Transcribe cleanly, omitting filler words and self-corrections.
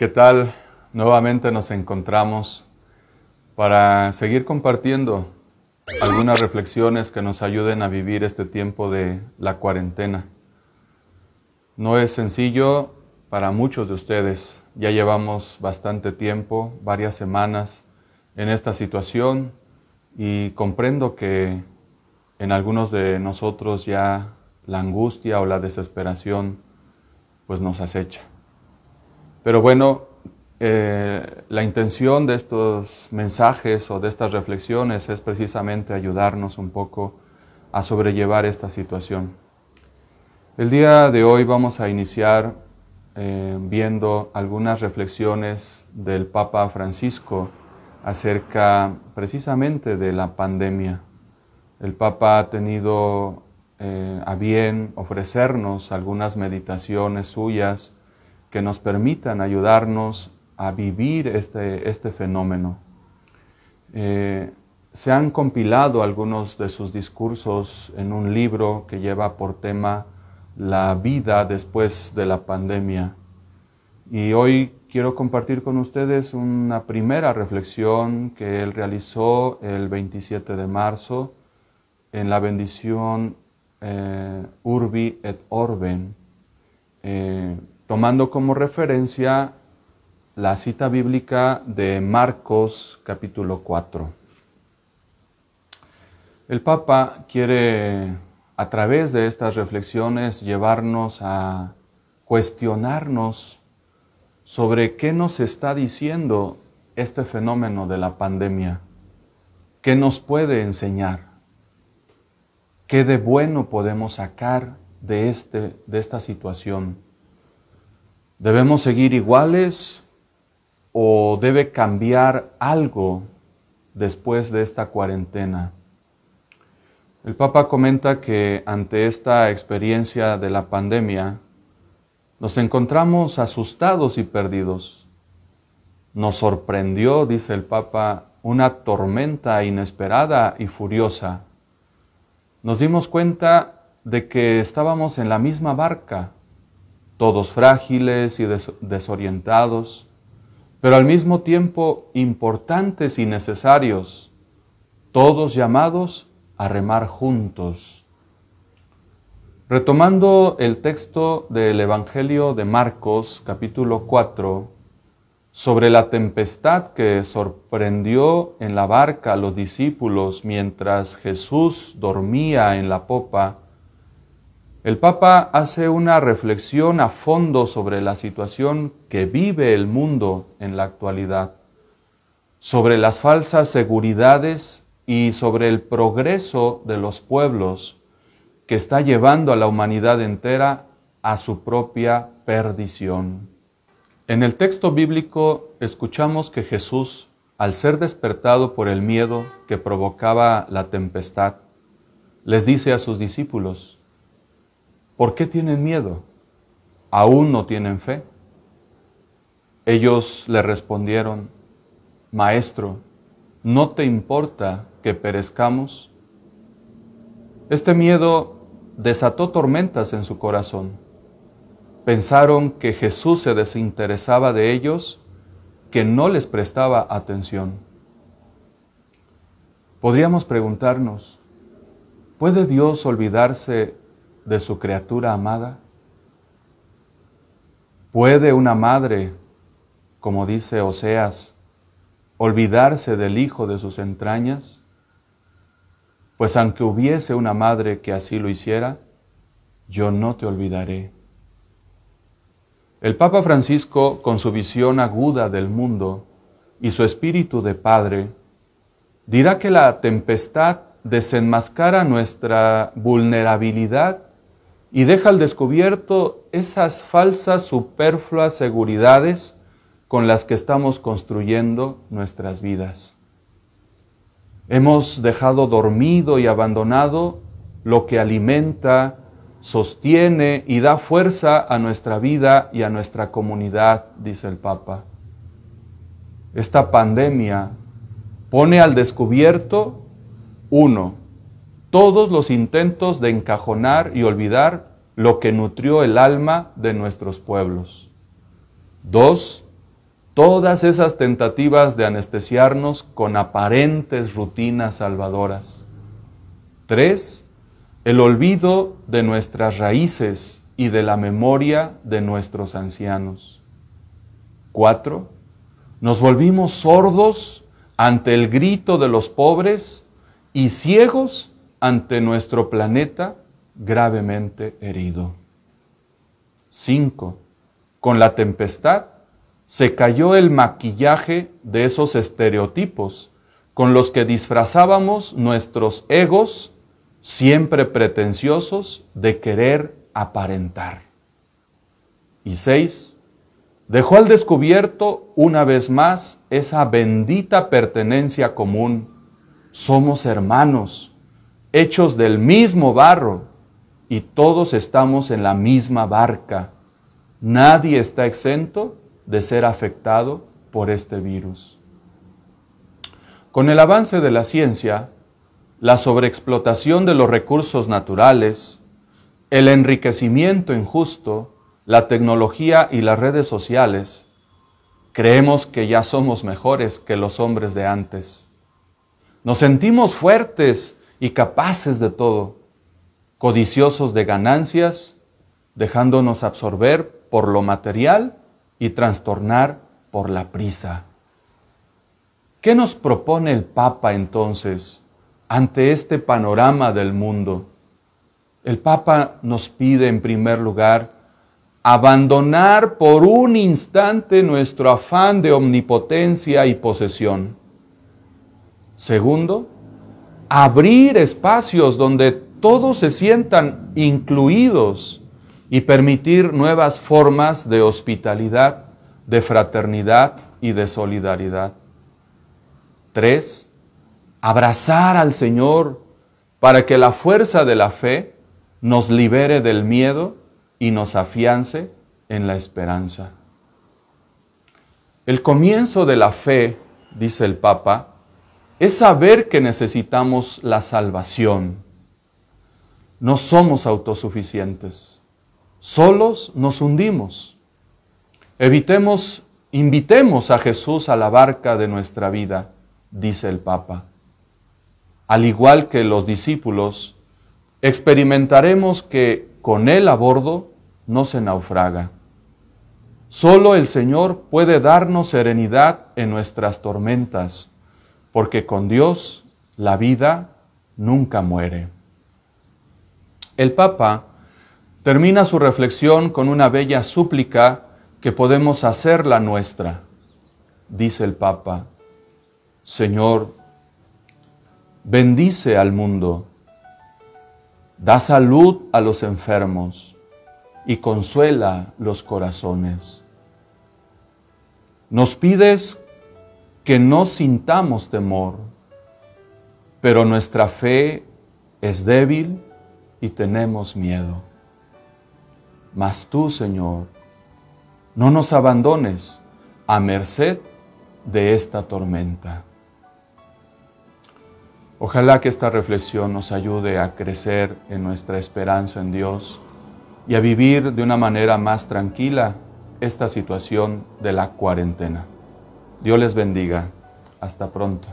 ¿Qué tal? Nuevamente nos encontramos para seguir compartiendo algunas reflexiones que nos ayuden a vivir este tiempo de la cuarentena. No es sencillo para muchos de ustedes. Ya llevamos bastante tiempo, varias semanas en esta situación y comprendo que en algunos de nosotros ya la angustia o la desesperación pues nos acecha. Pero bueno, la intención de estos mensajes o de estas reflexiones es precisamente ayudarnos un poco a sobrellevar esta situación. El día de hoy vamos a iniciar viendo algunas reflexiones del Papa Francisco acerca precisamente de la pandemia. El Papa ha tenido a bien ofrecernos algunas meditaciones suyas que nos permitan ayudarnos a vivir este fenómeno. Se han compilado algunos de sus discursos en un libro que lleva por tema la vida después de la pandemia. Y hoy quiero compartir con ustedes una primera reflexión que él realizó el 27 de marzo en la bendición Urbi et Orben, tomando como referencia la cita bíblica de Marcos capítulo 4. El Papa quiere, a través de estas reflexiones, llevarnos a cuestionarnos sobre qué nos está diciendo este fenómeno de la pandemia, qué nos puede enseñar, qué de bueno podemos sacar de esta situación. ¿Debemos seguir iguales o debe cambiar algo después de esta cuarentena? El Papa comenta que ante esta experiencia de la pandemia nos encontramos asustados y perdidos. Nos sorprendió, dice el Papa, una tormenta inesperada y furiosa. Nos dimos cuenta de que estábamos en la misma barca, todos frágiles y desorientados, pero al mismo tiempo importantes y necesarios, todos llamados a remar juntos. Retomando el texto del Evangelio de Marcos, capítulo 4, sobre la tempestad que sorprendió en la barca a los discípulos mientras Jesús dormía en la popa, el Papa hace una reflexión a fondo sobre la situación que vive el mundo en la actualidad, sobre las falsas seguridades y sobre el progreso de los pueblos que está llevando a la humanidad entera a su propia perdición. En el texto bíblico escuchamos que Jesús, al ser despertado por el miedo que provocaba la tempestad, les dice a sus discípulos: ¿por qué tienen miedo? ¿Aún no tienen fe? Ellos le respondieron: Maestro, ¿no te importa que perezcamos? Este miedo desató tormentas en su corazón. Pensaron que Jesús se desinteresaba de ellos, que no les prestaba atención. Podríamos preguntarnos: ¿puede Dios olvidarse de su criatura amada? ¿Puede una madre, como dice Oseas, olvidarse del hijo de sus entrañas? Pues aunque hubiese una madre que así lo hiciera, yo no te olvidaré. El Papa Francisco, con su visión aguda del mundo y su espíritu de padre, dirá que la tempestad desenmascara nuestra vulnerabilidad y deja al descubierto esas falsas superfluas seguridades con las que estamos construyendo nuestras vidas. Hemos dejado dormido y abandonado lo que alimenta, sostiene y da fuerza a nuestra vida y a nuestra comunidad, dice el Papa. Esta pandemia pone al descubierto, 1, todos los intentos de encajonar y olvidar lo que nutrió el alma de nuestros pueblos. 2, todas esas tentativas de anestesiarnos con aparentes rutinas salvadoras. 3, el olvido de nuestras raíces y de la memoria de nuestros ancianos. 4, nos volvimos sordos ante el grito de los pobres y ciegos ante nuestro planeta gravemente herido. 5, con la tempestad se cayó el maquillaje de esos estereotipos con los que disfrazábamos nuestros egos siempre pretenciosos de querer aparentar. Y 6, dejó al descubierto una vez más esa bendita pertenencia común. Somos hermanos, hechos del mismo barro, y todos estamos en la misma barca. Nadie está exento de ser afectado por este virus. Con el avance de la ciencia, la sobreexplotación de los recursos naturales, el enriquecimiento injusto, la tecnología y las redes sociales, creemos que ya somos mejores que los hombres de antes. Nos sentimos fuertes y capaces de todo, codiciosos de ganancias, dejándonos absorber por lo material y trastornar por la prisa. ¿Qué nos propone el Papa entonces ante este panorama del mundo? El Papa nos pide en primer lugar abandonar por un instante nuestro afán de omnipotencia y posesión. Segundo, abrir espacios donde todos se sientan incluidos y permitir nuevas formas de hospitalidad, de fraternidad y de solidaridad. 3, abrazar al Señor para que la fuerza de la fe nos libere del miedo y nos afiance en la esperanza. El comienzo de la fe, dice el Papa, es saber que necesitamos la salvación. No somos autosuficientes. Solos nos hundimos. Invitemos a Jesús a la barca de nuestra vida, dice el Papa. Al igual que los discípulos, experimentaremos que con Él a bordo no se naufraga. Solo el Señor puede darnos serenidad en nuestras tormentas, porque con Dios la vida nunca muere. El Papa termina su reflexión con una bella súplica que podemos hacer la nuestra. Dice el Papa: Señor, bendice al mundo, da salud a los enfermos y consuela los corazones. Nos pides que no sintamos temor, pero nuestra fe es débil y tenemos miedo. Mas tú, Señor, no nos abandones a merced de esta tormenta. Ojalá que esta reflexión nos ayude a crecer en nuestra esperanza en Dios y a vivir de una manera más tranquila esta situación de la cuarentena. Dios les bendiga. Hasta pronto.